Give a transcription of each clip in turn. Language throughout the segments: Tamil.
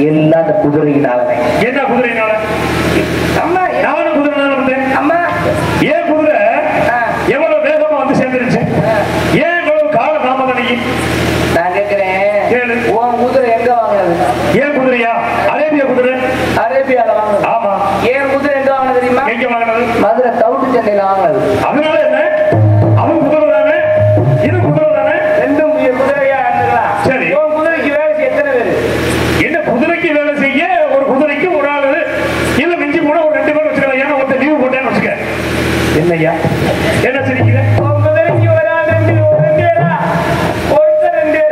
எல்லாம் அந்த குதிரையினால. என்ன குதிரையினால? அம்மா நானும் குதிரைனால வந்தேன். அம்மா ஏன் குதிரை எவ்வளவு வேகமா வந்து சேர்ந்துருச்சு? ஏன் இவ்வளவு கால தாமதம்? நான் கேட்கிறேன், உன் குதிரை எங்க வாங்கினது? ஏன் குதிரையா? அரேபியா குதிரை. அரேபியால வாங்கினது. ஆமா. ஏன் குதிரை எங்க வாங்கினது தெரியுமா? எங்க வாங்கினது? மதுரை தவிட்டு சென்னையில வாங்கினது. அதனால என்ன? அவன் குதிரை தானே, இது குதிரை தானே, ரெண்டும் குதிரையா இருந்துக்கலாம். சரி. உன் குதிரைக்கு வேலை செய்ய எத்தனை பேரு? என்ன குதிரைக்கு வேலை செய்ய ஒரு குதிரைக்கு ஒரு ஆளு இல்ல மிஞ்சி கூட ஒரு 2 பேர் வச்சுக்கலாம். ஏன்னா ஒருத்தர் லீவு போட்டேன்னு வச்சுக்க. என்னய்யா என்ன சிரிக்கிற? உன் குதிரைக்கு ஒரு ஆள் 2 பேரா? ஒருத்தர் 2.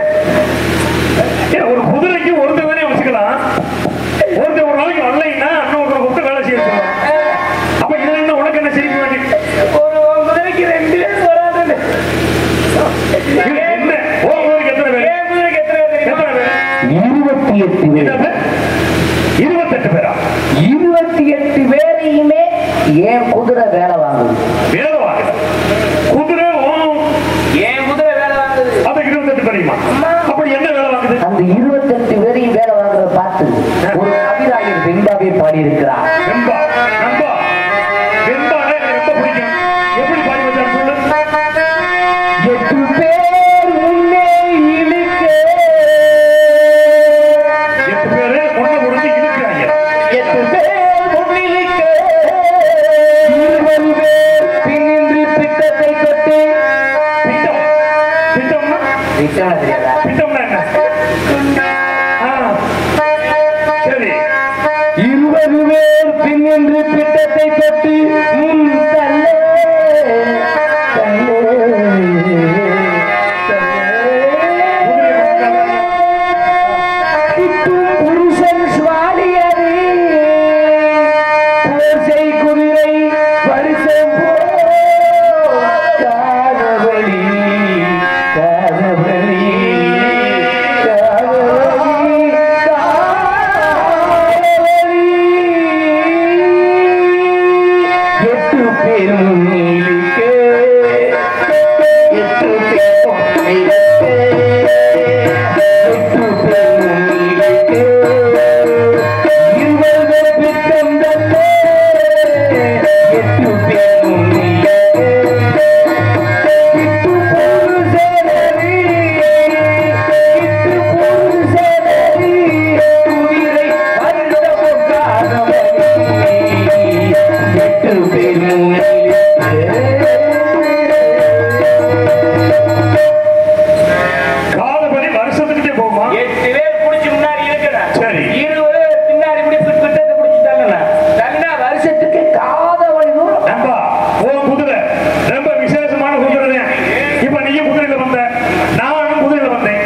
ஒரு குதிரைக்கு ஒருத்தர் தானே வச்சுக்கலாம். ஒருத்தர் ஒரு நாளைக்கு வரலைன்னா இன்னொருத்தரை கூப்பிட்டு வேலை செய்ய சொல்லுவாங்க. அப்ப இதுல என்ன உனக்கு என்ன சிரிக்க வேண்டி? ஒரு உன் குதிரைக்கு 2 பேர் ஒரு ஆள். என்ன உன் குதிரைக்கு எத்தனை பேர்? என் குதிரைக்கு எத்தனை பேர் தெரியுமா? எத்தனை பேர்? 28 பேர். 28 பேரா? 28 பேரையுமே ஏன் குதிரை வேலை வாங்குது? வேலை வாங்குது. குதிரை ஏன் குதிரை வேலை வாங்குது? அது 28 பேரையுமா? அப்படி என்ன வேலை வாங்குது? அந்த 28 பேரையும் வேலை வாங்குறத பார்த்து ஒரு கவிராயர் வெண்பாவே பாடி இருக்கிறார். வெண்பா நண்பா வெண்பால எனக்கு ரொம்ப பிடிக்கும். எப்படி பாடி வச்சாரு சொல்லு. 8 பேர் முன்னே இழுக்க, 8 பேரு ஒண்ணு முடிஞ்சு இழுக்கிறாங்க. 8 பேர் முன்னிழுக்க, 20 பேர் பின்னின்று பித்தத்தை கொட்டி. பிட்டம் பிட்டம்னா பித்தம் தெரியாதா? பிட்டம்னா என்ன? சரி. 20 பேர் பின்னின்று பித்தத்தை கொட்டி முன் தள்ள புருஷன் சுவாலியது போசை குதிரை வருஷம் காதவழி காதவழி காதவழி காதவழி 8 பேரும் நீலிக்கே 8 பேரும் நீலிக்கே 8 பேரும் நீலிக்கே 20 பித்தம் தன்னே 8 பேரும் நீலிக்கே 8 புருஷனரி 8 புருஷனரி குதிரை வந்த பொக்காதவரி 8 பேரும் காலப்படி வருஷத்துக்கிட்டே போகுமா? 8 பேர் புடிச்சு முன்னாடி இருக்கிறார். சரி. 20 பின்னாடி பிடிச்சு பிட்டத்தை பிடிச்சிட்டாங்க. தண்டா வருஷத்துக்கு காதவழி தூரம். நண்பா உன் குதிரை ரொம்ப விசேஷமான குதிரை தான். இப்ப நீயும் குதிரையில வந்த, நானும் குதிரையில வந்தேன்.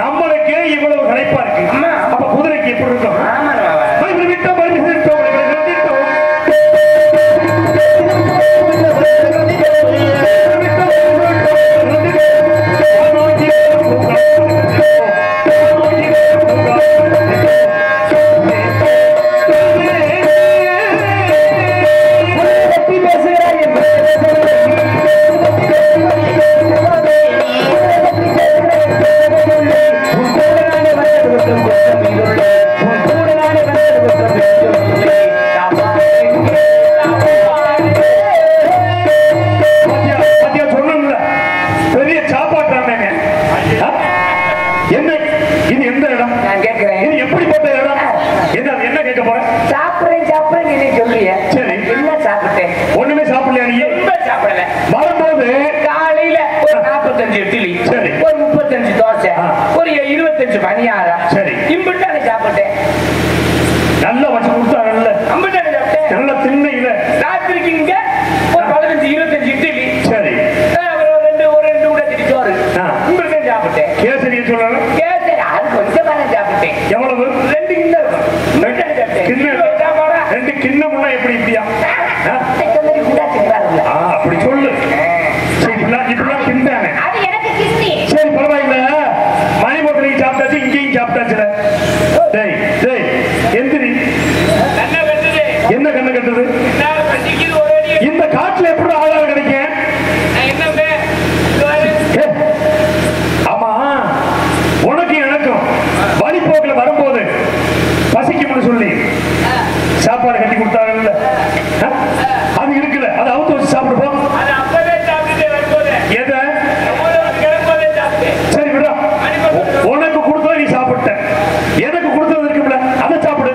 நம்மளுக்கே இவ்வளவு களைப்பா இருக்கு. அம்மா. அப்ப குதிரைக்கு எப்படி இருக்கும்? ஆமா பாபா. பைபிள் விட்டோம், பைபிள் விட்டோம், பைபிள் விட்டோம். பத்தி பேசுகிறாய் பாத்தியா சொன்னேன்ல, பெரிய சாப்பாட்டாங்க. என்ன இது? எந்த இடம்? நான் கேட்கிறேன். இது எப்படிப்பட்ட இடம்? என்ன கேட்க போறேன்? சாப்பிடுறேன் நீ சொல்றிய. சரி. என்ன சாப்பிட்டேன்? ஒண்ணுமே சாப்பிடலையா நீ? ரொம்ப சாப்பிடல. வரும்போது காலையில ஒரு 45 இட்லி, சரி. ஒரு 35 தோசை, ஒரு 25 பணியாரம், சரி. இம்பிட்டான சாப்பிட்டேன். நல்லா வச்சு கொடுத்தாங்கல்ல, அம்பிட்டான சாப்பிட்டேன். நல்லா திண்ணையில. ராத்திரிக்கு இங்க ஒரு 15-25 இட்லி, சரி. ஒரு ரெண்டு கூட சோறு, ஆ. இம்பிட்டான சாப்பிட்டேன். கேசரியை சொல்லணும். கேசரி அது கொஞ்சமான சாப்பிட்டேன். எவ்வளவு? 2 கிண்ணம் இருக்கும். இம்பிட்டான சாப்பிட்டேன். கிண்ணம் சாப்பாடா 2 கிண்ணம்னா எப்படி இப்படியா? அப்படி சொல்லு. சரி, இப்படிலாம் கிண்டானே. அது எனக்கு கிஸ்தி. சரி பரவாயில்ல. மணிமொட்டலையும் சாப்பிட்டாச்சு, இங்கேயும் சாப்பிட்டாச்சுல. டேய் டேய் சாப்பாடு கட்டி கொடுத்தாங்கல்ல, அது இருக்குல்ல, அதை அவுத்து வச்சு சாப்பிடுவோம். எதை சரி விடா, உனக்கு கொடுத்ததை நீ சாப்பிட்ட, எனக்கு கொடுத்தது இருக்குல்ல, அதை சாப்பிடு.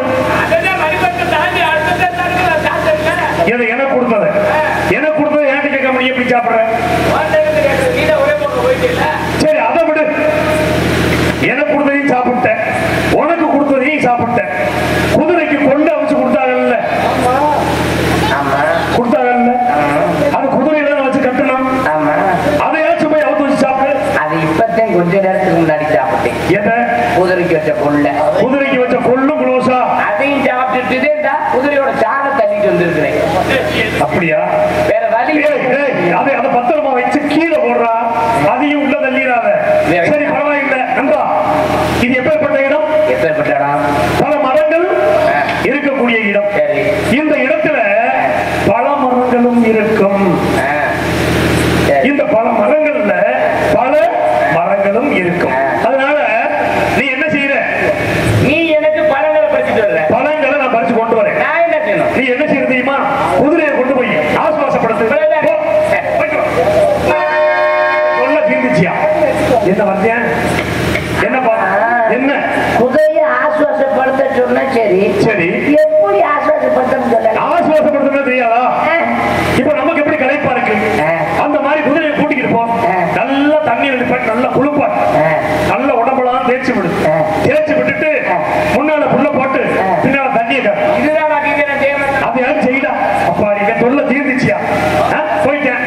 எதை எனக்கு கொடுத்தது, எனக்கு கொடுத்தது ஏன் கேட்க முடியும், எப்படி சாப்பிடுறேன்? சரி அதை விடு, எனக்கு கொடுத்ததையும் சாப்பிட்டேன், உனக்கு கொடுத்ததையும் சாப்பிட்டேன். குதிரைக்கு கொண்டு அவிச்சு கொடுத்தாங்கல்ல, கொடுத்தாங்கல்ல, அது குதிரையில வச்சு கட்டணும். அதையாச்சும் போய் அவுத்து வச்சு சாப்பிடு. அது இப்பத்தான் கொஞ்ச நேரத்துக்கு முன்னாடி சாப்பிட்டேன். எதை? குதிரைக்கு வச்ச கொள்ள. குதிரைக்கு வச்ச கொள்ளு குளோசா அதையும் சாப்பிட்டுட்டு குதிரையோட சாண தள்ளிட்டு வந்திருக்கிறேன். அப்படியா? வேற வழி. அதை அதை பத்திரமா வச்சு கீழே போடுறா, அதையும் உள்ள தள்ளிடாத. சரி பரவாயில்லை நண்பா, இது எப்பேற்பட்ட இடம்? எப்பேற்பட்ட இடம்? பல மரங்கள் இருக்கக்கூடிய இடம். இந்த இடத்துல பல மரங்களும் இருக்கும். இந்த பல மரங்கள்ல பல மரங்களும் இருக்கும். அதனால நீ என்ன செய்யற? நீ எனக்கு பழங்களை பறிச்சுட்டு வர்ற. பழங்களை நான் பறிச்சு கொண்டு வரேன். நான் என்ன செய்யணும்? நீ என்ன செய்ய தெரியுமா? குதிரையை கொண்டு போய் ஆசுவாசப்படுத்து. சொல்ல தீர்ந்துச்சியா? என்ன வந்தேன்? என்னப்பா? என்ன குதிரையை ஆசுவாசப்படுத்த சொன்ன? சரி சரி, எப்படி ஆசுவாசப்படுத்த சொல்ல? ஆசுவாசப்படுத்த தெரியாதா? இப்ப நமக்கு எப்படி களைப்பா இருக்கு, அந்த மாதிரி குதிரையை கூட்டிக்கிட்டு போ. நல்லா தண்ணி எடுப்பாட்டு, நல்லா குளிப்பாட்டு, நல்ல உடம்பெல்லாம் தேய்ச்சி விடு. தேய்ச்சி விட்டுட்டு முன்னால புள்ள போட்டு பின்னால தண்ணியை காட்டு. இதுதான் அதையாவது செய்யலாம். அப்பா நீங்க தொல்லை தீர்ந்துச்சியா? போயிட்டேன்.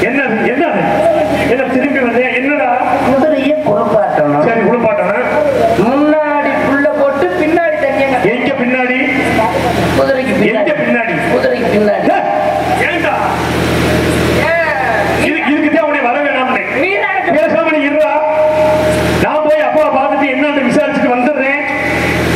என்னது என்னது என்ன திரும்பி வந்தேன்? என்னடா? குதிரையை குளிப்பாட்டணும். சரி குளிப்பாட்டணும். முன்னாடி புள்ள போட்டு பின்னாடி தண்ணியை. எங்க பின்னாடி? குதிரைக்கு எங்க பின்னாடி? குதிரைக்கு பின்னாடி. ஏண்டா இதுக்குதான் உன்னை வர வேணாம். பேசாம நீ இருடா. நான் போய் அப்பாவை பார்த்துட்டு என்னன்னு விசாரிச்சுட்டு வந்துடுறேன்.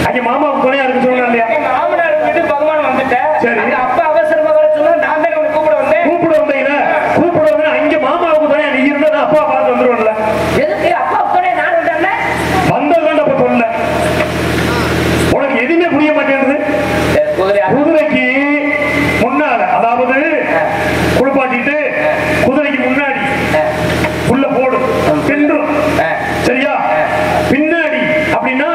அங்க மாமாவுக்கு துணையா இருக்கு சொன்னா இல்லையா? மாமனார் விட்டு பகவான் வந்துட்டேன். சரி, அப்பா அவசரமா வர சொன்னா நான் தான் உனக்கு கூப்பிட வந்தேன். கூப்பிட வந்தீங்க, கூப்பிட வந்து அங்க மாமாவுக்கு துணையா நீ இருந்தா நான் அப்பா பார்த்து வந்துருவேன்ல. எதுக்கு அப்பா துணையா நான் வந்தேன்? வந்ததுதான் அப்ப சொல்ல. உனக்கு எதுவுமே புரிய மாட்டேங்குது. குதிரைக்கு முன்னால, அதாவது குளிப்பாட்டிட்டு குதிரைக்கு முன்னாடி உள்ள போடு, தின்றும். சரியா? பின்னாடி அப்படின்னா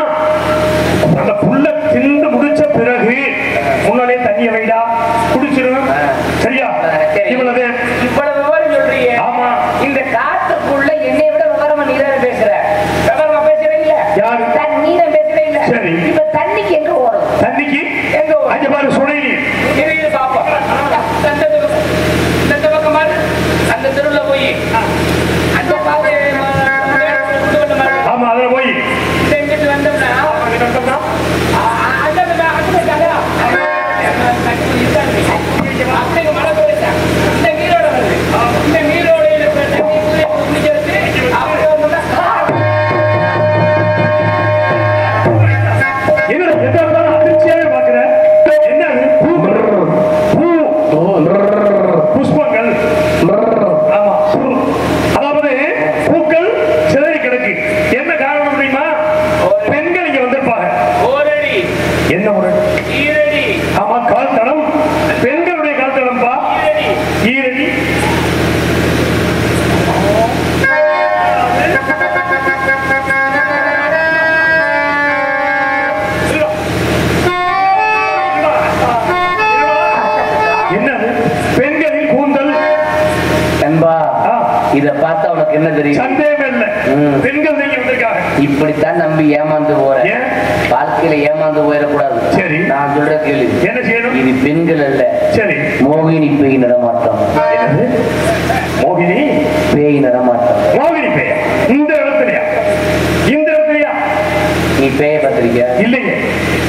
அந்த புல்ல தின்று முடிச்ச பிறகு முன்னாலே தண்ணிய வைடா, குடிச்சிடும். சரியா? இவ்வளவு இவ்வளவு விவரம் சொல்றீங்க. ஆமா, இந்த காட்டுக்குள்ள என்னை விட விவரமா நீ தான் பேசுற. விவரமா பேசுறீங்க. யாரு? நீ தான் பேசுறீங்க. சரி, இப்ப தண்ணிக்கு எங்க ஓடும்? தண்ணிக்கு எங்க ஓடும்? அங்க பாரு, சுனையில். இது பாப்பா இந்த பக்கம் மாதிரி அந்த தெருவுல போய் அந்த பாதை. ஆமா, அதுல போய் இங்கிட்டு வந்தோம்னா இந்த நீரோட வருது. இந்த நீரோடையில அதிர்ச்சியாவே பாக்குற. என்ன புஷ்பங்கள். ஆமா, அதாவது பூக்கள் சிதறி கிடக்கு. என்ன காரணம் தெரியுமா? பெண்கள் இங்க வந்திருப்பாங்க. என்ன ஒரு ஈரடி? ஆமா, கால் தடம். பெண்களுடைய கால் தடம்பா ஈரடி. என்னது? பெண்களின் கூந்தல். இத பார்த்தா உனக்கு என்ன தெரியும்? சந்தேகம் இல்லை, பெண்கள் நீங்க வந்திருக்காங்க. இப்படித்தான் நம்பி ஏமாந்து போறேன். வாழ்க்கையில ஏமாந்து போயிடக்கூடாது. சரி, நான் சொல்ற கேள்வி என்ன செய்யணும்? இது பெண்கள் அல்ல. சரி, மோகினி பேய் நடமாட்டம். மோகினி பேய் நடமாட்டம். மோகினி பேய் இந்த இடத்துலயா? இந்த இடத்துலயா? நீ பேய பார்த்திருக்கியா? இல்லையே.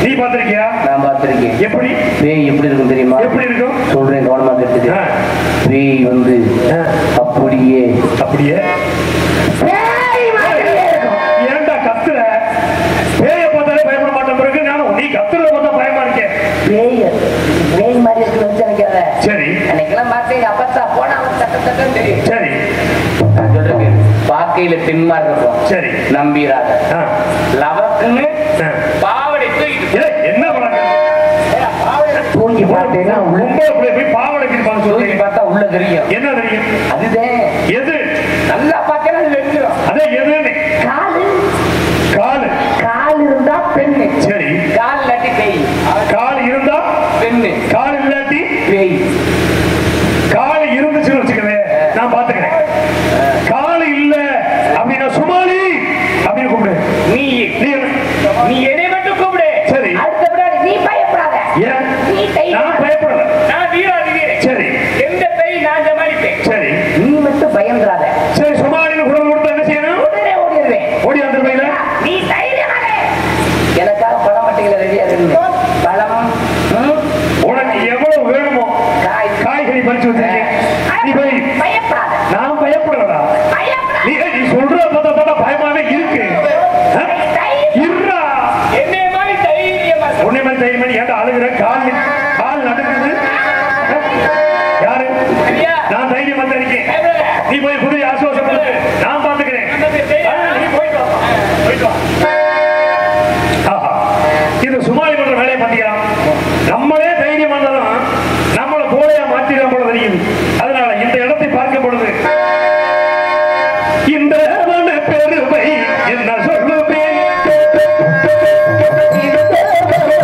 நீ பார்த்திருக்கியா? நான் பார்த்திருக்கேன். எப்படி? பேய் எப்படி இருக்கும் தெரியுமா? எப்படி இருக்கும்? சொல்றேன், கவனமா கேட்டுக்க. பேய் வந்து அப்படியே அப்படியே ஏன்டா கத்துற? பேய பார்த்தாலே பயப்பட மாட்டேன். பிறகு நானும் நீ கத்துறத பார்த்தா பயமா இருக்கேன். பேய் மாதிரி இருக்கு நினைச்சாத. சரி, அன்னைக்கெல்லாம் பார்த்தேன் அப்பத்தா போனா அவன் சட்டம் தெரியும். சரி, நான் சொல்றேன், பாக்கையில பின்மா இருக்கும். சரி, நம்பிராத. லவக்குன்னு பாவடை தூக்கிட்டு என்ன பழக்கம்? பாவடை பார்த்தீங்கன்னா போய் பாவடை கிழிப்பாங்க சொல்லி பார்த்தா உள்ள தெரியும். என்ன தெரியும்? அதுதான் எது நல்லா பார்த்தா அது வெஞ்சிரும். அதே எதுன்னு காலு காலு கால் இருந்தா பெண்ணு. சரி. கால் இல்லாட்டி பேய். கால் இருந்தா பெண்ணு. கால் இல்லாட்டி பேய். கால் இருந்துச்சுன்னு வச்சுக்கவே நான் பாத்துக்கிறேன். கால் இல்ல அப்படின்னா சுமாலி அப்படின்னு கூப்பிடு. நீ நீ என்னை மட்டும் கூப்பிடு. சரி. அடுத்தபடி நீ பயப்படாத. ஏன் நீ நான் பயப்படல. நான் வீராதிவே. சரி. எந்த பேய் நான் சமாளிப்பேன். சரி. நீ மட்டும் பயந்துறாத. சரி. சுமாலின்னு குரல் கொடுத்தா என்ன செய்யணும்? உடனே ஓடிடுவேன். ஓடி வந்துருவீங்களா? நீ தைரியமானே. எனக்காக பழம் மட்டைகளை ரெடியா இருந்து பழம் உனக்கு எவ்வளவு வேணுமோ காய்கறி பறிச்சு வச்சிருக்கேன். நீ போய் பயப்படாத. நான் பயப்படலடா. நீ சொல்ற பார்த்தா பயமாவே இருக்கு. இருடா. என்னை மாதிரி தைரியமா உன்னை மாதிரி தைரியமா ஏன்டா அழுகுற? கால் நடுக்குது. யாரு? நான் தைரியமா தான் இருக்கேன். நீ போய் குதிரை ஆசுவாசப்படு. நான் பாத்துக்கிறேன். நீ போயிட்டு வா. இது சுமாரி பண்ற வேலையை பாத்தீங்களா? நம்மளே தைரியம் வந்தாலும் நம்மளை போலையா மாற்றிதான் போல தெரியுது. அதனால இந்த இடத்தை பார்க்கும் பொழுது இந்த பெருமை என்ன சொல்லுவேன்?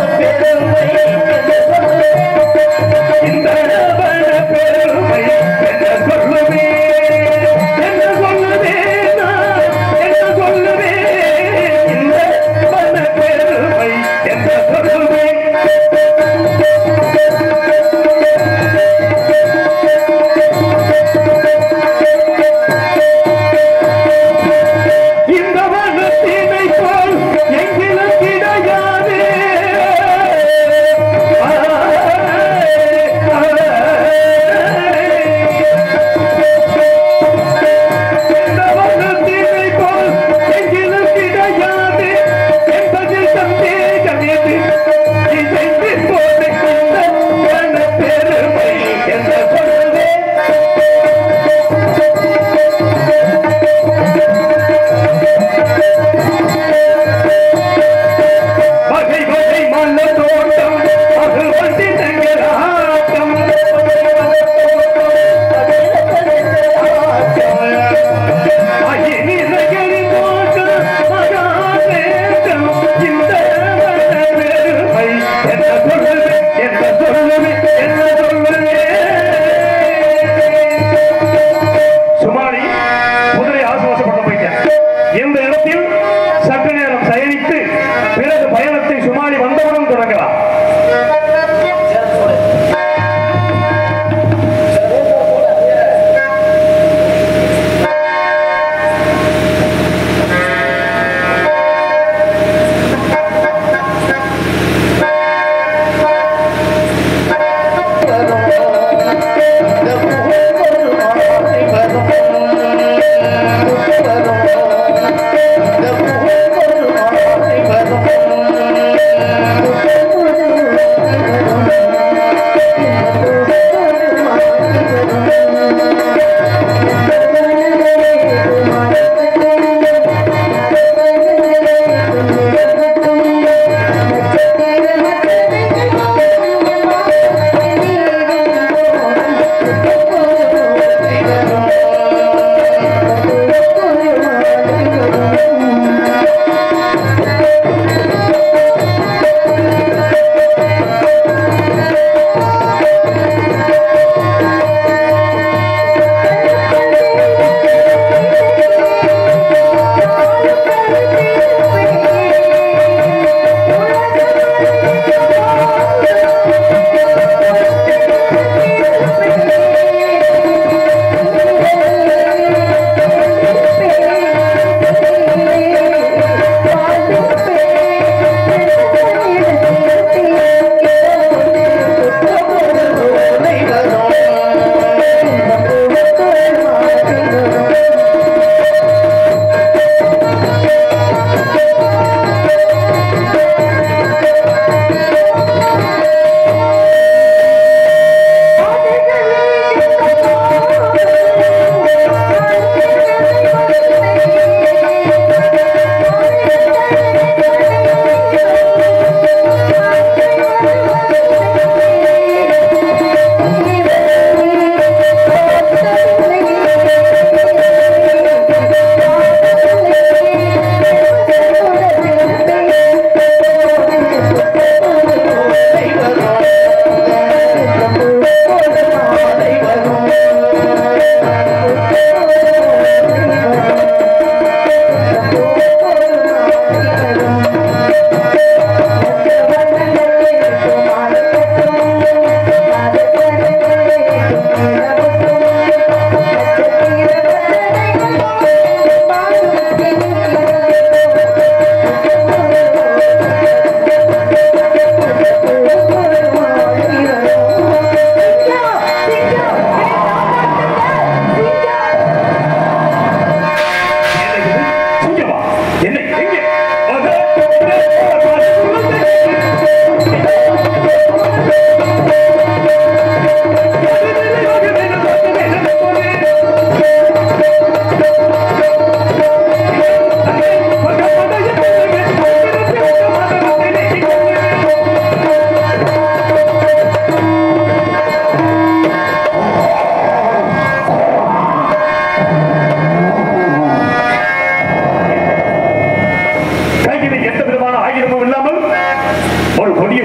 இந்த பெருமை என்ன சொல்லுவேன்? என்ன சொல்லுவேன்? என்ன சொல்லுவேன்? இந்த பெருமை என்ன சொல்லுவேன்?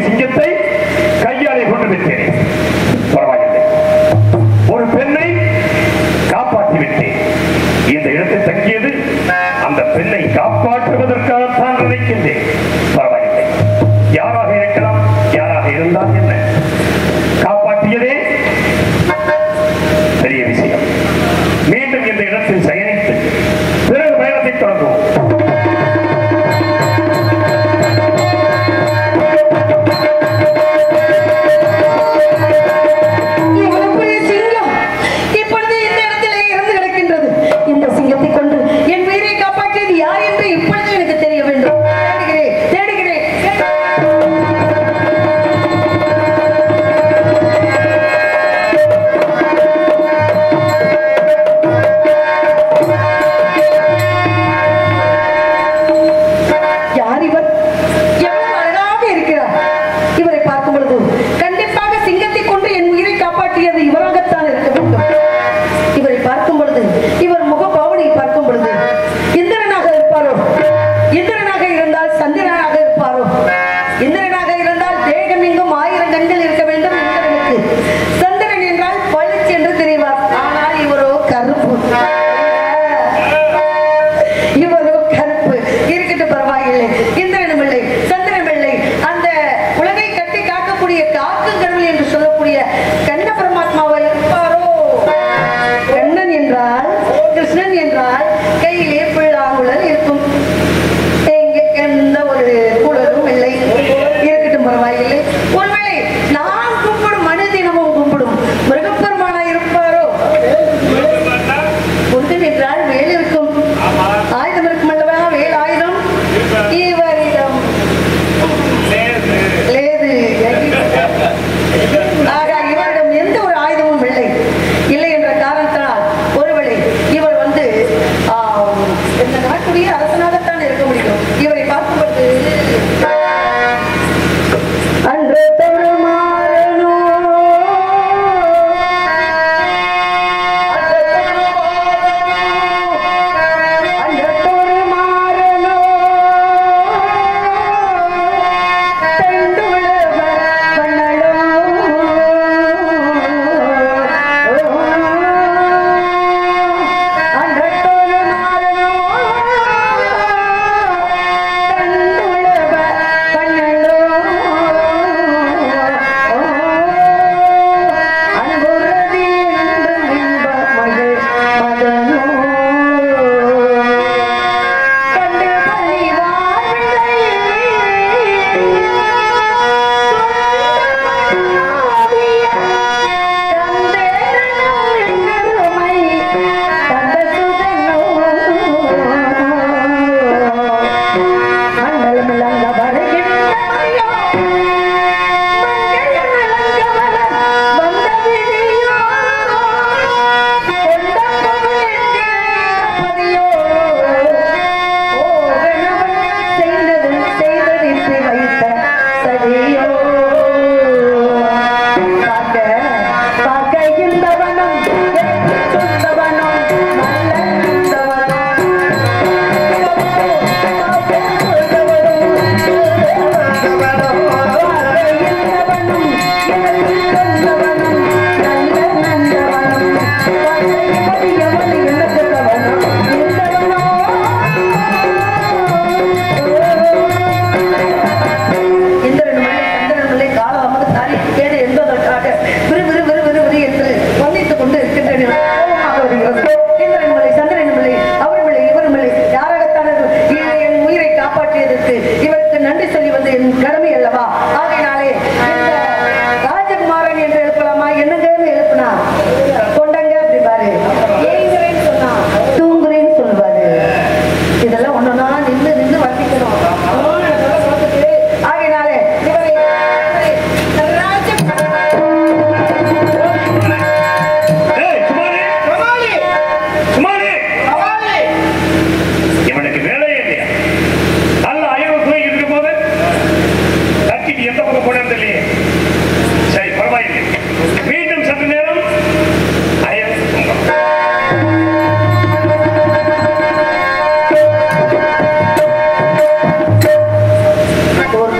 சிங்கத்தை கையாலே கொண்டு விட்டேன். பரவாயில்லை, ஒரு பெண்ணை காப்பாற்றி விட்டேன். இந்த இடத்தை தங்கியது அந்த பெண்ணை காப்பாற்றுவதற்காகத்தான் நினைக்கின்றேன். பரவாயில்லை, யாராக இருக்கலாம், யாராக இருந்தால் என்ன, காப்பாற்றியதே பெரிய விஷயம். மீண்டும் இந்த இடத்தில் சயனித்து பிறகு பயணத்தை தொடங்குவோம்.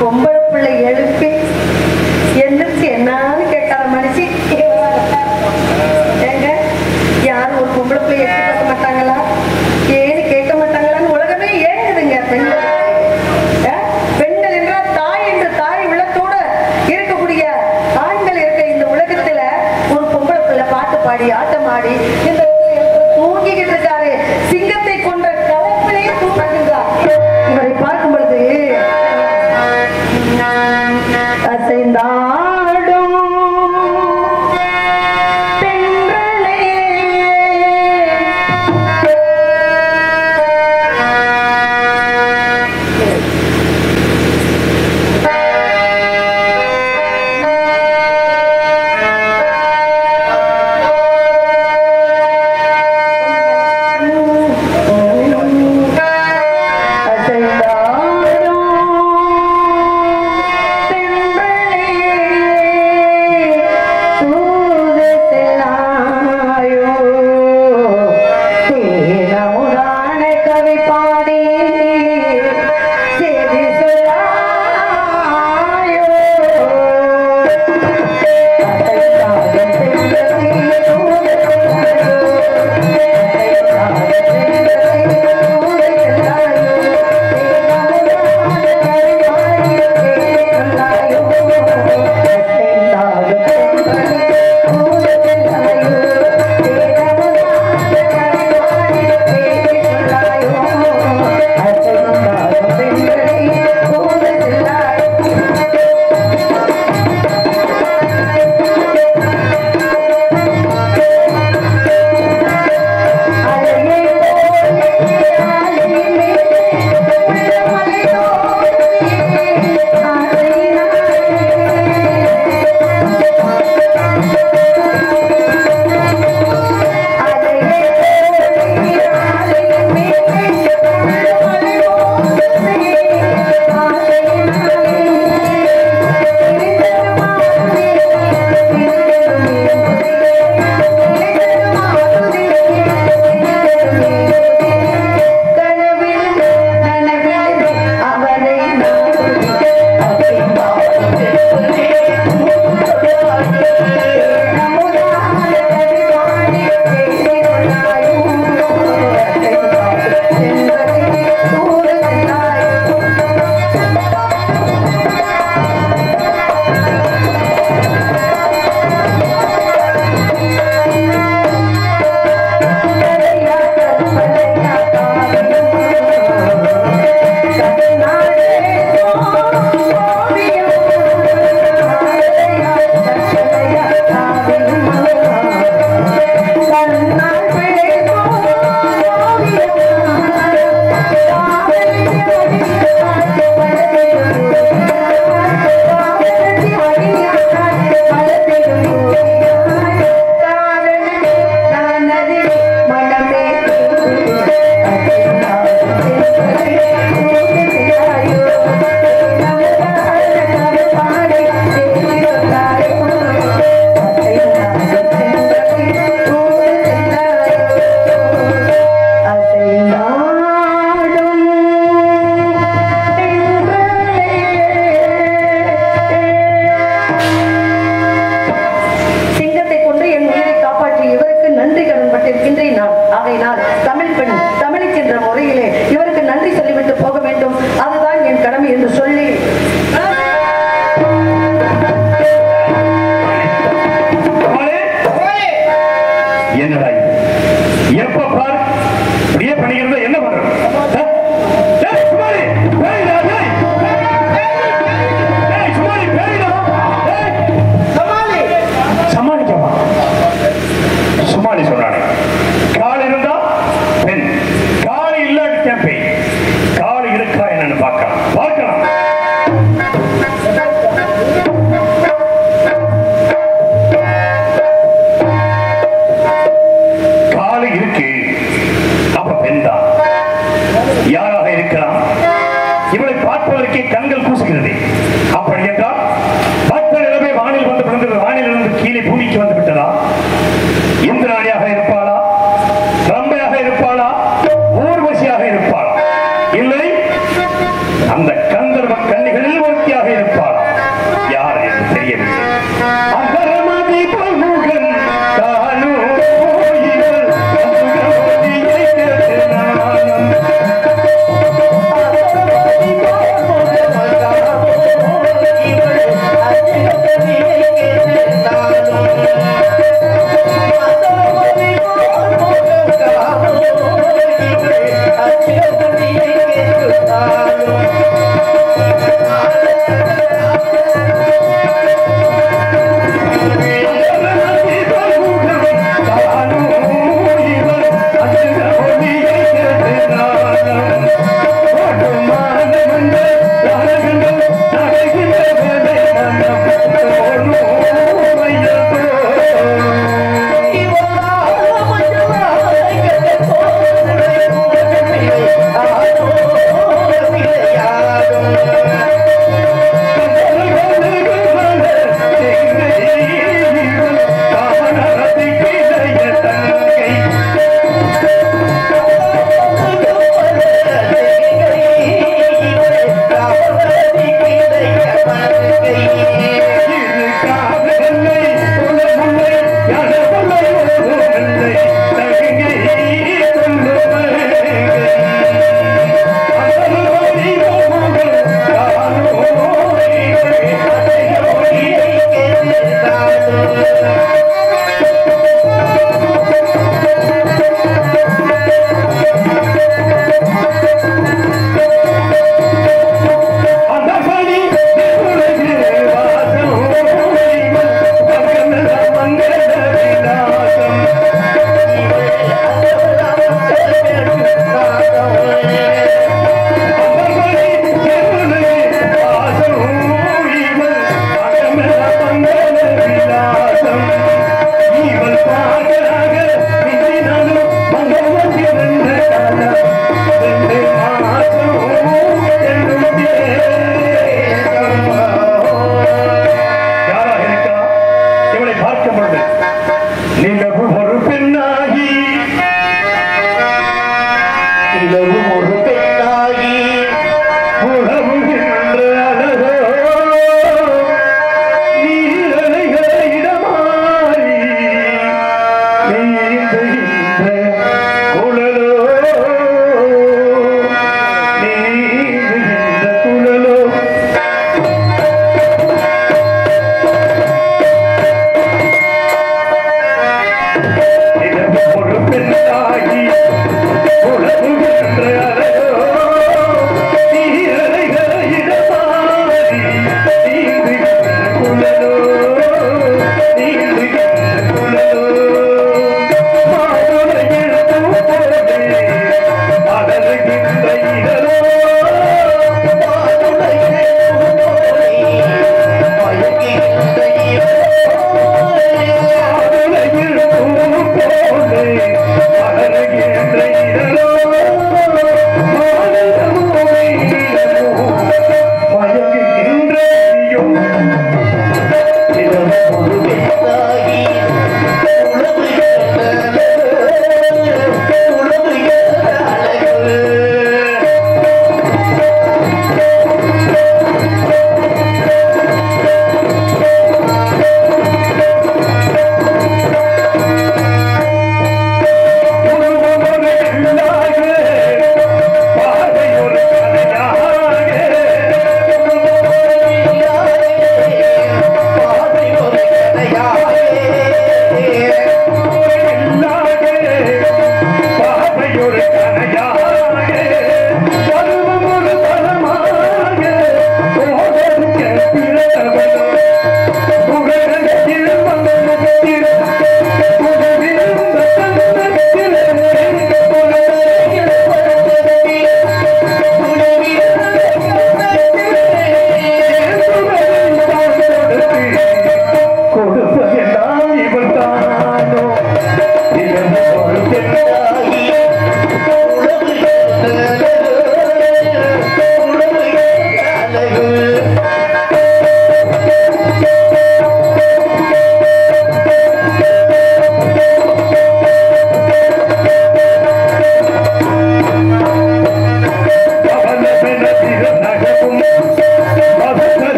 பொம்பளை பிள்ளை எழுப்பி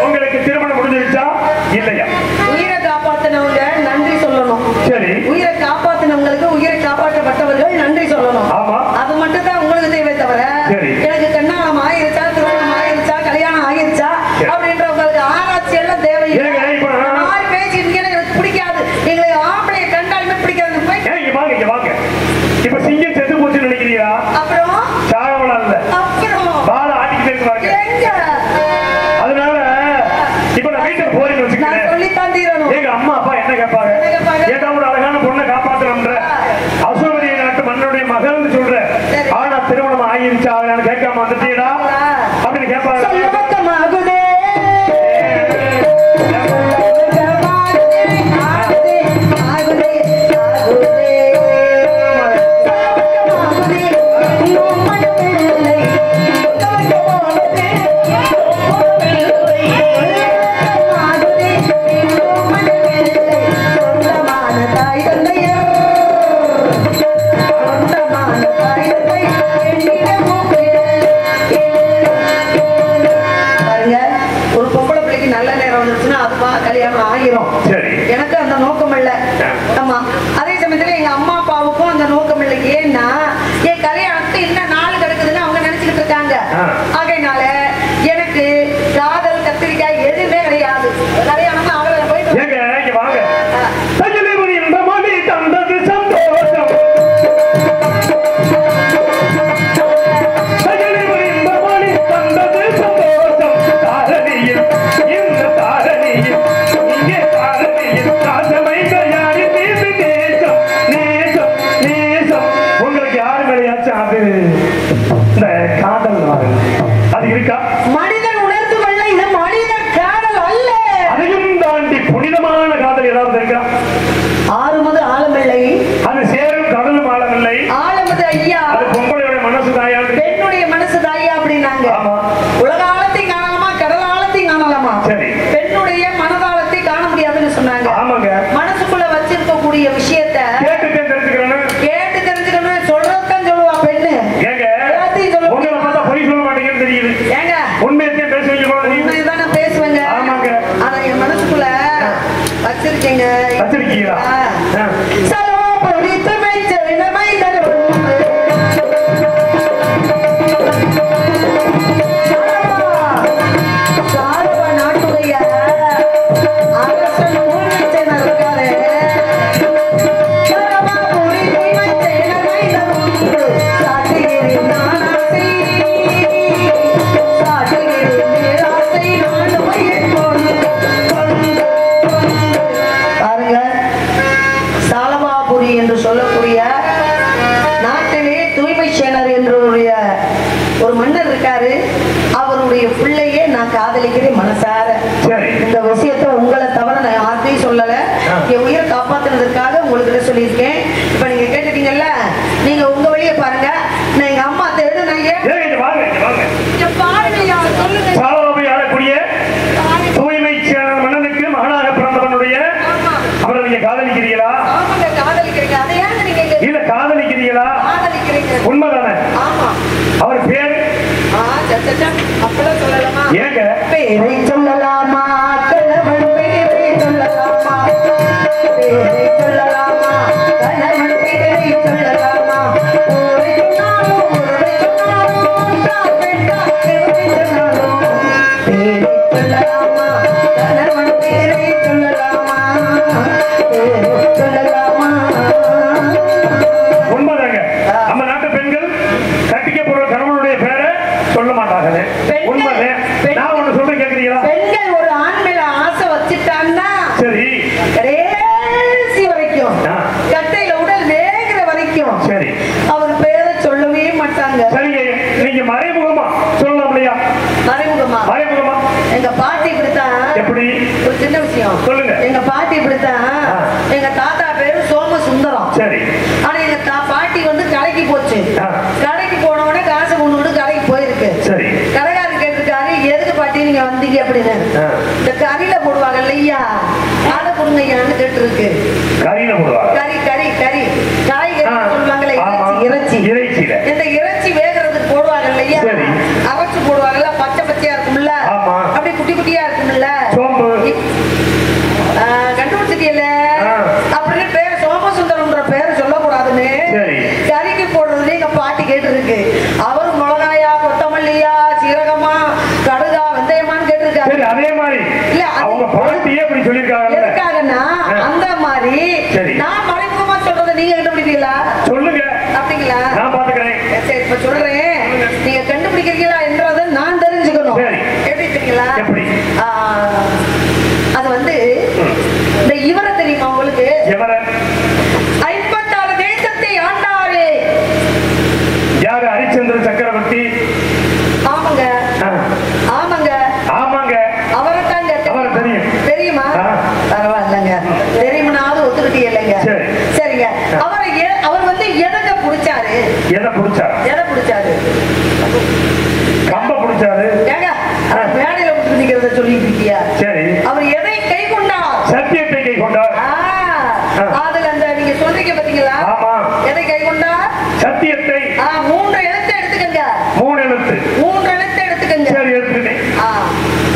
உங்களுக்கு திருமணம் முடிஞ்சிருச்சா? தான் தீரணும். எங்க அம்மா அப்பா என்ன கேட்பாங்க? ஏதா ஒரு அழகான பொண்ணை காப்பாற்றணும்ன்ற அசுவரிய நாட்டு மன்னனுடைய மகள்னு சொல்ற, ஆனா திருமணம் ஆயிருச்சா அவனால கேட்காம வந்துட்டீடா அப்படின்னு கேட்பாங்க. எனக்கு அந்த நோக்கம் இல்ல. ஆமா, அதே சமயத்துல எங்க அம்மா அப்பாவுக்கும் அந்த நோக்கம் இல்லை. ஏன்னா என் கல்யாணத்துக்கு இன்னும் நாள் கிடக்குதுன்னு அவங்க நினைச்சுக்கிட்டு இருக்காங்க. ஆகையினால எனக்கு காதல் கத்திரிக்காய் எதுவுமே கிடையாது. கல்யாணம் அவங்கள போயிட்டு வாங்க. மனிதன் உணர்ந்து கொள்ள இது மனித காதல் அல்ல. அதையும் தாண்டி புனிதமான காதல் ஏதாவது இருக்கா? ஆறுமது ஆழமில்லை, அது சேரும் கடலும் ஆழமில்லை. ஆழமது ஐயா, அது பொம்பளையோட மனசு தாயா, பெண்ணுடைய மனசு தாயா அப்படின்னாங்க. உலக ஆழத்தையும் காணலாமா, கடல் ஆழத்தையும் காணலாமா? சரி, பெண்ணுடைய மனதாளத்தை காண முடியாதுன்னு சொன்னாங்க. ஆமாங்க. மனசுக்குள்ள வச்சிருக்கக்கூடிய விஷயத்தை கேட்டு தெரிஞ்சுக்கணும். சொல்றதான் சொல்லுவா பெண்ணு. உங்களை பார்த்தா பொய் சொல்ல மாட்டேங்குன்னு தெரியுது. ஏங்க உண்மையத்தையே பேசுவீங்க. உண்மையதான் நான் பேசுவேங்க. ஆமாங்க. ஆனா என் மனசுக்குள்ள வச்சிருக்கீங்களா? நாட்டுடைய அரசன் இருக்காரு. என்று சொல்லக்கூடிய நாட்டிலே தூய்மை சேனர் என்ற ஒரு மன்னர் இருக்காரு. அவருடைய பிள்ளையே நான் காதலிக்கிறேன் மனசார. இந்த விஷயத்தை உங்களை தவிர நான் யார்த்தையும் சொல்லல. என் உயிரை காப்பாத்துனதுக்காக உங்களுக்கு சொல்லியிருக்கேன். இப்ப நீங்க கேட்டுட்டீங்கல்ல, நீங்க உங்க வழியை பாருங்க. நான் எங்க அம்மா தேடு தூய்மை சேனர் மன்னனுக்கு மகனாக பிறந்தவனுடைய அவரை நீங்க காதலிக்கிறீங்களா? இல்ல காதலிக்கிறீங்களா? உண்மைதானே? அவர் பேர் ஏங்க பேரை சொல்லலாமா? கணவன் பேரை சொல்லலாமா? பேரை சொல்லலாமா? கணவன் பேரை சொல்லலாமா? ஊரை சொன்னாலும் ஊரை சொன்னாலும் பேரை சொல்லலாமா? கணவன் பேரை சொல்லலாமா? பேரை சொல்லலாமா? உண்மைதாங்க. நம்ம நாட்டு பெண்கள் கட்டிக்க போற கணவனுடைய பேரை சொல்ல மாட்டாங்க. உண்மைதான். நான் ஒண்ணு சொல்றேன், கேக்குறீங்களா? பெண்கள் ஒரு ஆண் மேல ஆசை வச்சுட்டாங்கன்னா சரி, கடைசி வரைக்கும் கட்டையில உடல் வேகிற வரைக்கும் சரி அவர் பேரை சொல்லவே மாட்டாங்க. சரிங்க, நீங்க மறைமுகமா சொல்லலாம் இல்லையா? மறைமுகமா எங்க பாட்டி இப்படித்தான். எப்படி? ஒரு சின்ன விஷயம் சொல்லுங்க. எங்க பாட்டி இப்படித்தான். எங்க தாத்தா பேரு சோம சுந்தரம். சரி. ஆனா எங்க பாட்டி வந்து கடைக்கு போச்சு. கடைக்கு போன உடனே காசு கொண்டு கடைக்கு போயிருக்கு. சரி. கடைக்காரர் கேட்டிருக்காரு, எதுக்கு பாட்டி நீங்க வந்தீங்க அப்படின்னு. இந்த கறியில போடுவாங்க இல்லையா, அதை கொடுங்க ஐயான்னு கேட்டு இருக்கு. கறியில போடுவாங்க. கறி காய்கறி சொல்லுவாங்கல்ல, இறைச்சி. இந்த இறைச்சி வேகிறதுக்கு போடுவாங்க இல்லையா, அரைச்சு போடுவாங்கல்ல, பச்சை பச்சையா இருக்கும்ல, அப்படி குட்டி குட்டியா இருக்கும்ல. கண்டுபிடிச்சிட்டியல அப்படின்னு பேரு சோமசுந்தரம்ன்ற பேரு சொல்லக்கூடாதுன்னு கறிக்கு போடுறதுல எங்க பாட்டி கேட்டு இருக்கு. அவரு மிளகாயா, கொத்தமல்லியா, சீரகமா, கடுகா, வெந்தயமான்னு கேட்டிருக்காரு. அதே மாதிரி இல்ல அவங்க பாட்டியே அப்படி சொல்லிருக்காங்க. எதுக்காகன்னா அந்த மாதிரி நான் மறைமுகமா சொல்றதை நீங்க கண்டுபிடிப்பீங்களா? சொல்லுங்க. அப்படிங்களா? நான் பாத்துக்கிறேன். சரி, இப்ப சொல்றேன். நீங்க கண்டுபிடிக்கிறீங்களா என்றதை நான் தெரிஞ்சுக்கணும். எப்படி தெரியுங்களா? அது வந்து சொல்லிட்டு இருக்கியா? சரி. அவர் எதை கை கொண்டார்? சத்தியத்தை கை கொண்டார். அதுல அந்த நீங்க சொல்றீங்க பாத்தீங்களா? ஆமா. எதை கை கொண்டார்? சத்தியத்தை. 3 எழுத்து எடுத்துக்கங்க. 3 எழுத்து. 3 எழுத்து எடுத்துக்கங்க. சரி, எடுத்துக்கிட்டேன்.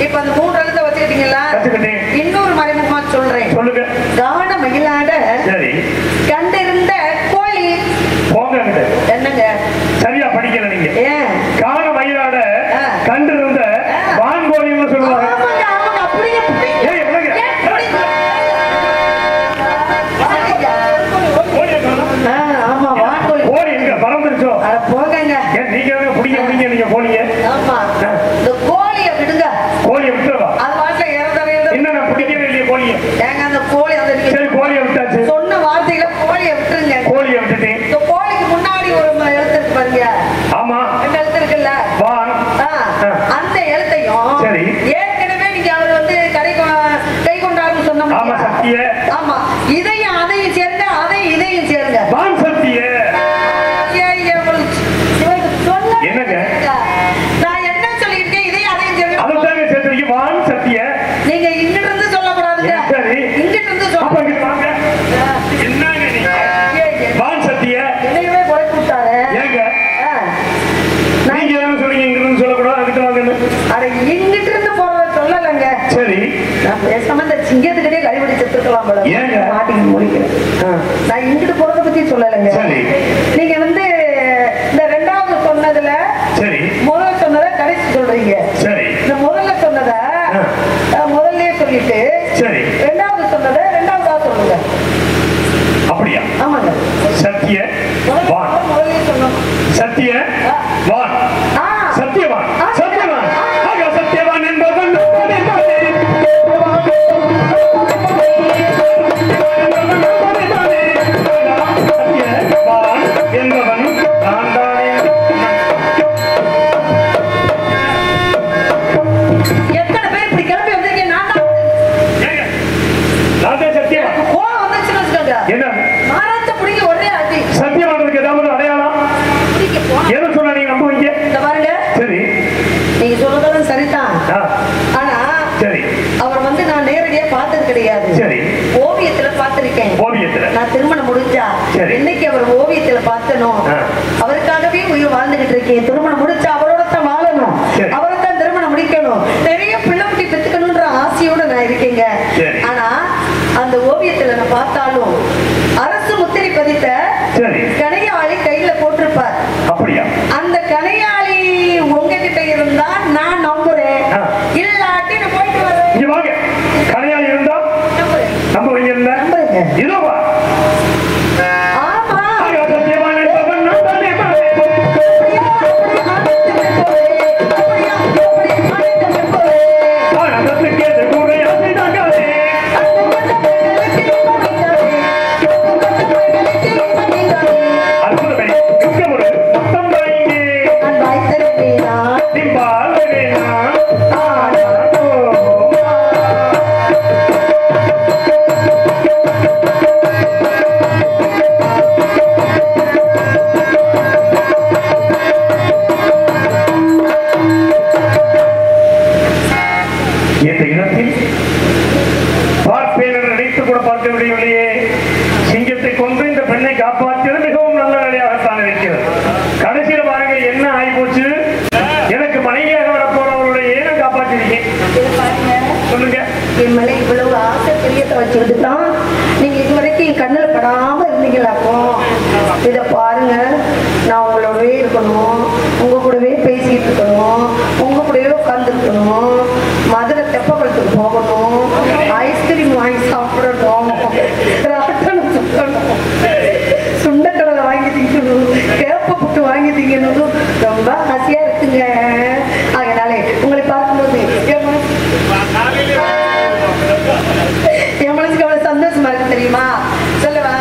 இப்ப அந்த 3 எழுத்தை வச்சுக்கிட்டீங்களா? வச்சுக்கிட்டேன். இன்னொரு மறைமுகமா சொல்றேன். சொல்லுங்க. கான மயிலாட சரி கண்டிருந்த கோழி. போங்க. என்னங்க சரியா படிக்கல நீங்க. ஏன்? கான மயிலாட கண்டிருந்த வான்கோழின்னு சொல்லுவாங்க. அப்படியே ஆமா வான்கோழி. கோழி எங்க பறந்துருச்சோ? அட போங்க. நீங்க பிடிக்க நீங்க கோழிய. ஆமா, இந்த கோழிய விடுங்க. கோழிய விட்டுவா? அது வாட்டில இறந்தவே என்ன பிடிக்கவே இல்லையே கோழிய. ஏங்க அந்த கோழி அந்த சரி கோழிய விட்டாச்சு. சொன்ன வார்த்தையில கோழிய விட்டுருங்க. கோழிய விட்டுட்டேன். இந்த கோழிக்கு முன்னாடி ஒரு எழுத்து இருக்கு பாருங்க. ஆமா. என்ன எழுத்து இருக்குல்ல? வான். அந்த எழுத்தையும் சரி ஏற்கனவே நீங்க அவர் வந்து கை கொண்டாருன்னு சொன்னோம். ஆமா சத்திய. ஆமா, இதையும் அதையும் சேர்ந்து இதையும் சேருங்க. வான் சத்திய. என்னங்க நான் என்ன சொல்லிருக்கேன்? இதையும் அதையும் சேருங்க. அதுதாங்க சேர்த்து வான் சத்திய. நீங்க இங்கிட்டு இருந்து சொல்லக்கூடாதுங்க. சரி இங்கிட்டு இருந்து சொல்லுங்க. என்னங்க நீங்க வான் சத்திய என்னையவே குறைச்சு விட்டாரு. ஏங்க நீங்க என்ன சொல்றீங்க? இங்க இருந்து சொல்லக்கூடாது அதுக்கு வாங்க. அட இங்கிட்டு இருந்து போறத சொல்லலங்க. சரி நான் பேசாம இந்த சிங்கத்துக்கிட்டே கழிவடி செத்துக்கலாம் போல. ஏங்க மாட்டிக்கு முடிக்கிறேன். நான் இங்கிட்டு போறத பத்தி சொல்லலைங்க. சரி நீங்க வந்து இந்த 2வது சொன்னதுல சரி முதல்ல சொன்னதை கடைசி சொல்றீங்க. சரி இந்த முதல்ல சொன்னதை முதல்லயே சொல்லிட்டு சரி 2வது சொன்னதை 2வதா சொல்லுங்க. அப்படியா? ஆமாங்க. சத்திய வான். முதல்லயே சொன்னோம். சத்திய வான். சத்தியவான். சத்தியவான். ஆக சத்தியவான் என்பவன் என்பவன் நான் தானே. எத்தனை பேர் இப்படி கிளம்பி வந்திருக்கீங்க? நான் தான் சத்தியவான். கோவம் வந்துச்சுன்னு வச்சுக்கோங்க. என்ன மாராத்த பிடிக்க ஒரே அடி. சத்தியவானதுக்கு ஏதாவது அடையாளம் எதை சொன்னா நீங்க நம்புவீங்க? இந்த பாருங்க. சரி நீங்க சொல்றதெல்லாம் சரிதான். ஆனா சரி அவர் வந்து நான் நேரடியா பார்த்தது கிடையாது. சரி ஓவியத்துல பார்த்திருக்கேன். ஓவியத்துல நான் திருமணம் முடிஞ்சா இன்னைக்கு அவர் ஓவியத்துல பார்த்தனும். அவருக்காகவே உயிர் வாழ்ந்துகிட்டு இருக்கேன். திருமணம் முடிச்சா அவரோட தான் வாழணும். அவரை தான் திருமணம் முடிக்கணும். நிறைய பிள்ளை குட்டி பெத்துக்கணும்ன்ற ஆசையோட நான் இருக்கேங்க. ஆனா அந்த ஓவியத்துல நான் பார்த்தாலும் அரசு முத்திரை பதித்த கனையாளி கையில போட்டிருப்பார். அப்படியா? அந்த கனையாளி உங்ககிட்ட இருந்தா நான் நம்புறேன். இல்லாட்டி நான் போயிட்டு வரேன். இங்க வாங்க. கனையாளி இருந்தா நம்புவீங்க? இல்ல இதுவா? ஆமா. இந்த இடத்தில் பார்ப்பேன் நினைத்து கூட பார்க்க முடியவில்லையே. சிங்கத்தை கொண்டு இந்த பெண்ணை காப்பாற்றியது மிகவும் நல்ல வேலையாகத்தான் இருக்கிறது. கடைசியில் பாருங்க என்ன ஆகி போச்சு. எனக்கு மனைவியாக வர போறவர்களுடைய ஏனும் காப்பாற்றிருக்கேன். சொல்லுங்க. என் மேல இவ்வளவு ஆசை பிரியத்தை வச்சுக்கிட்டு தான் நீங்க இதுவரைக்கும் என் கண்ணுல படாம இருந்தீங்களாப்போ. இத பாருங்க, நான் உங்களோடவே இருக்கணும், உங்க கூடவே பேசிட்டு இருக்கணும், உங்க கூடவே உட்கார்ந்து இருக்கணும், மதுரை தெப்பக்குளத்துக்கு போகணும், ஐஸ்கிரீம் வாங்கி சாப்பிடணும், ராட்டனம் சுத்தணும், சுண்டக்கடலை வாங்கி திங்கணும், கேப்ப புட்டு வாங்கி திங்கணும். ரொம்ப ஆசையா இருக்குங்க. அதனாலே உங்களை பார்க்கும்போது என் மனசுக்கு அவ்வளவு சந்தோஷமா இருக்கு தெரியுமா? சொல்லவா?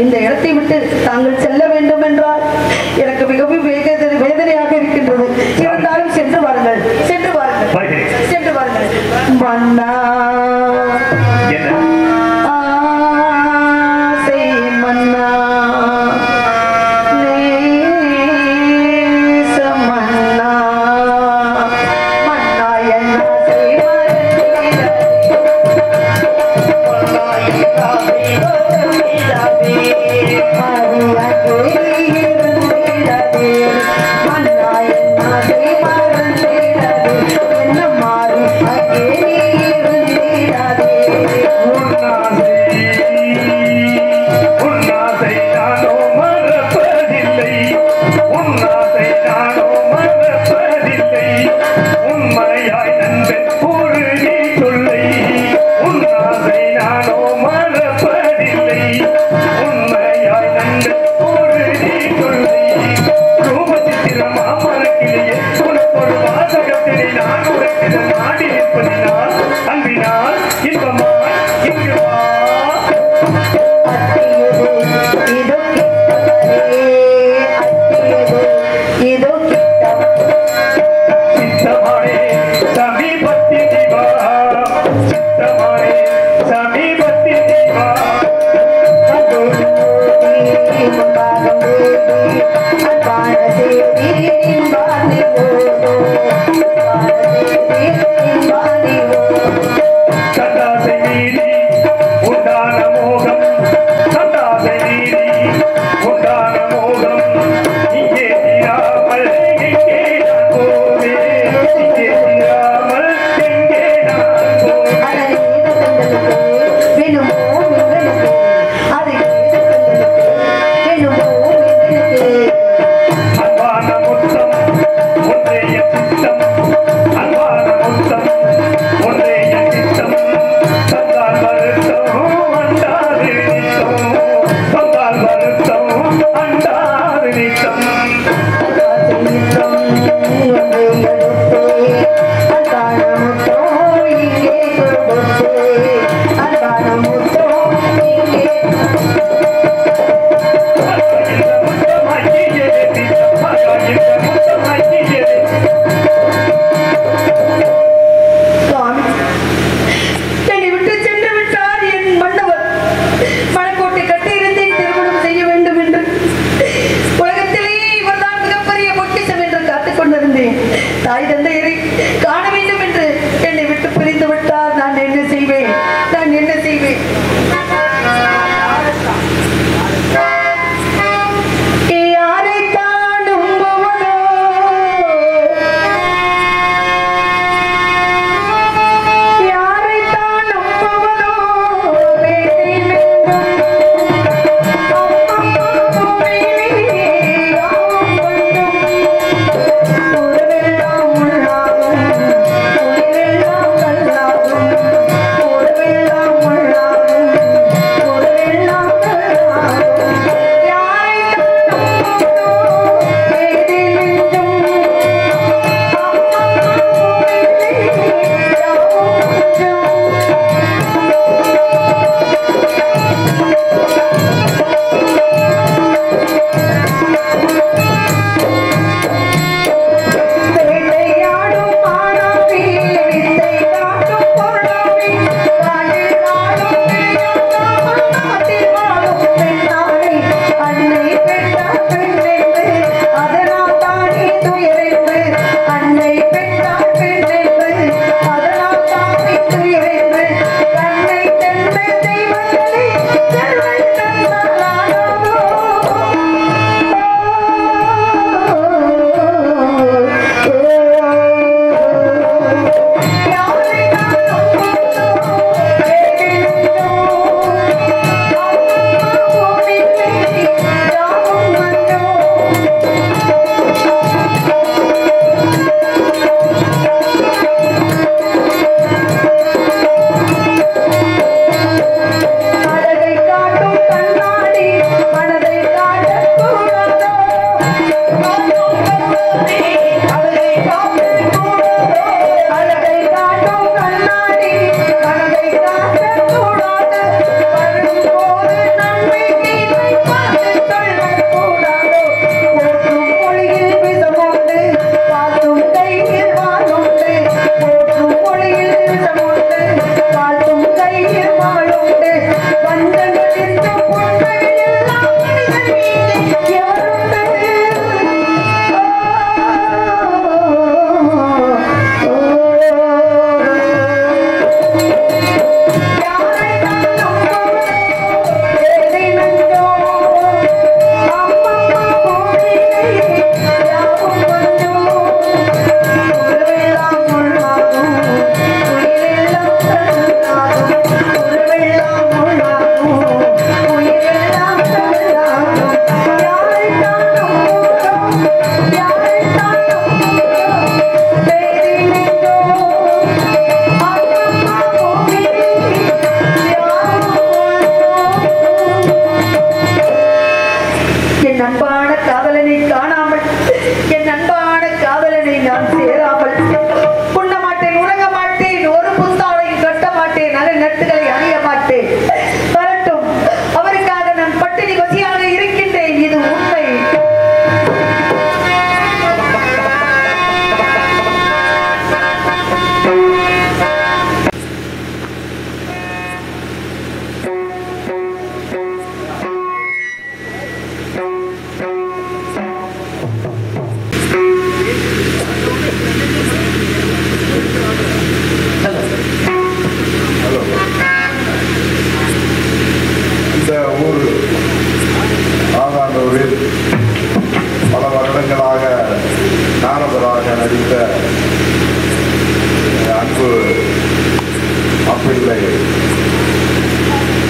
இந்த இடத்தை விட்டு தாங்கள் செல்ல வேண்டும் என்றால் எனக்கு மிகவும் வேதனையாக இருக்கின்றது. இருந்தாலும் சென்று வாருங்கள், சென்று வாருங்கள், சென்று வாருங்கள். மன்னா நான்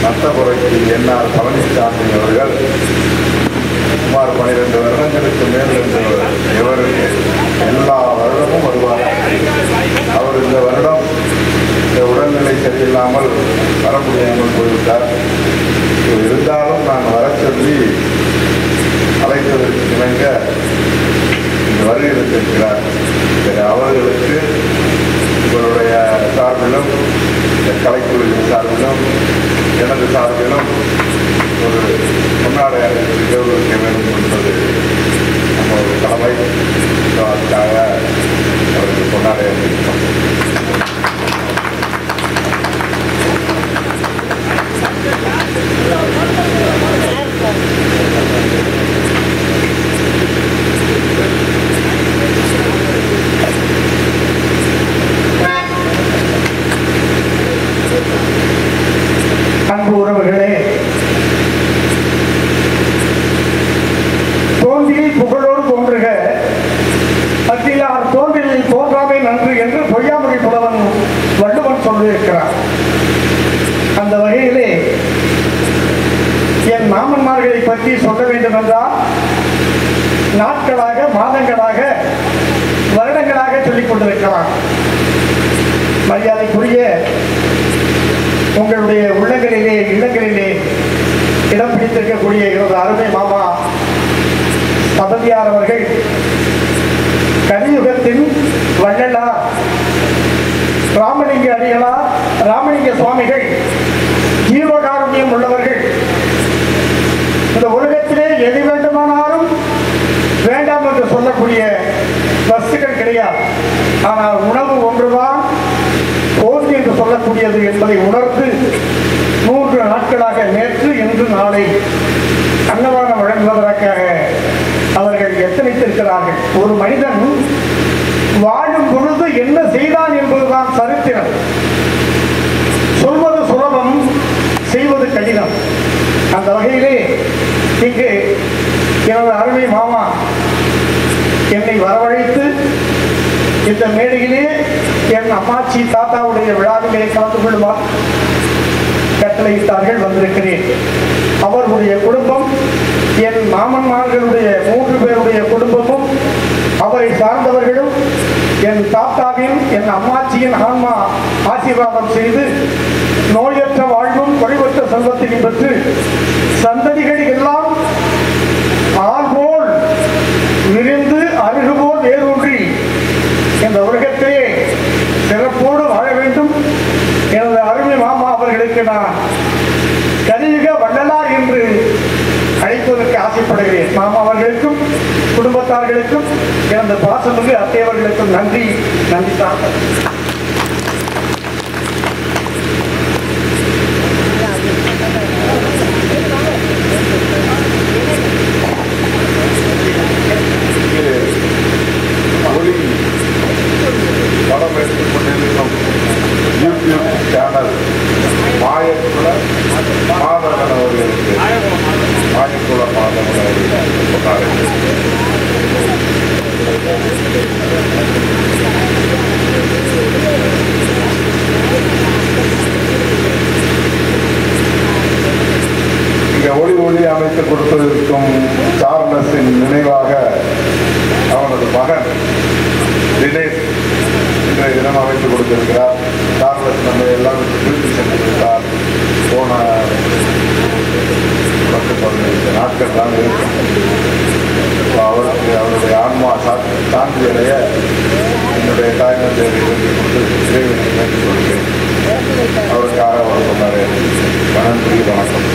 நத்தபுரைக்கு என்ஆர் பழனிசாமி அவர்கள் சுமார் 12 வருடங்களுக்கு மேல் இவருக்கு எல்லா வருடமும் வருவார். அவர் இந்த வருடம் இந்த உடல்நிலை சரியில்லாமல் வர முடியாமல் போய்விட்டார். இருந்தாலும் நான் வர சொல்லி அழைத்ததற்கு இணங்க இந்த வருகிறத்திருக்கிறார். அவர்களுக்கு உங்களுடைய சார்பிலும் இந்த கலைக்குழுவின் சார்பிலும் எனது சார்பிலும் அவர்களை பற்றி சொல்ல வேண்டும் என்றால் நாட்களாக, மாதங்களாக, வருடங்களாக சொல்லிக் கொண்டிருக்கலாம். மரியாதைக்குரிய உங்களுடைய உள்ளங்களிலே, இல்லங்களிலே இடம் பிடித்திருக்கக்கூடிய எனது அருமை மாமா சபதியார் அவர்கள் கலியுகத்தின் வள்ளலார் ராமலிங்க அடிகளார், ராமலிங்க சுவாமிகள், ஜீவகாருண்யம் உள்ளவர்கள். இந்த உலகத்திலே எது வேண்டுமானாலும் வேண்டாம் என்று சொல்லக்கூடிய வஸ்துக்கள் கிடையாது. ஆனால் உணவு ஒன்றுதான் போதும் என்று சொல்லக்கூடியது என்பதை உணர்ந்து 3 நாட்களாக, நேற்று, இன்று, நாளை அன்னதானம் வழங்குவதற்காக அவர்கள் எத்தனைத்திருக்கிறார்கள். ஒரு மனிதன் வாழும் பொழுது என்ன செய்தான் என்பதுதான் சரித்திரம். சொல்வது சுலபம், செய்வது கடினம். அந்த வகையிலே இங்கு எனது அருமை மாமா என்னை வரவழைத்து இந்த மேடையிலே என் அம்மாச்சி தாத்தாவுடைய விழாவிலே கலந்து கொள்வார் கட்டளையிட்டார்கள். வந்திருக்கிறேன். அவர்களுடைய குடும்பம், என் மாமன்மார்களுடைய 3 பேருடைய குடும்பமும், அவரை சார்ந்தவர்களும் என் தாத்தாவின், என் அம்மாச்சியின் ஆன்மா ஆசீர்வாதம் செய்து நோயற்ற வாழ்வும் குறைவற்ற செல்வத்தையும் பெற்று சந்ததிகள் எல்லாம் ஆள்போல் விரிந்து அருகுபோல் வேரூன்றி இந்த உலகத்திலே சிறப்போடு வாழ வேண்டும். எனது அருமை மாமா அவர்களுக்கு நான் கலியுக வள்ளலார் என்று அழைப்பதற்கு ஆசைப்படுகிறேன். மாமா அவர்களுக்கும் குடும்பத்தார்களுக்கும் எனது பாசமிகு அத்தையவர்களுக்கும் நன்றி. நன்றி சார். ஒளி படம் எடுத்துக் கொண்டிருக்கும் யூடியூப் சேனல் மாயக்குள மாதவன் அவர்களுக்கு, மாயக்குள மாதவன் அவர்களுக்கு இங்க ஒளி அமைத்து கொடுத்திருக்கும் சார்லஸின் நினைவாக அவனது மகன் தினேஷ் இன்றைய தினம் அமைத்து கொடுத்திருக்கிறார். சார்லஸ் நம்ம எல்லாம் திருப்பி சென்றிருக்கிறார். போன 10-15 நாட்கள் தான் இருக்கும். அவருக்கு அவருடைய ஆன்மா சாந்தி அடைய என்னுடைய தாய்மந்தை கொடுத்து இறைவனை நன்றி சொல்கிறேன். அவருக்காக அவர் சொன்னார். நன்றி, வணக்கம்.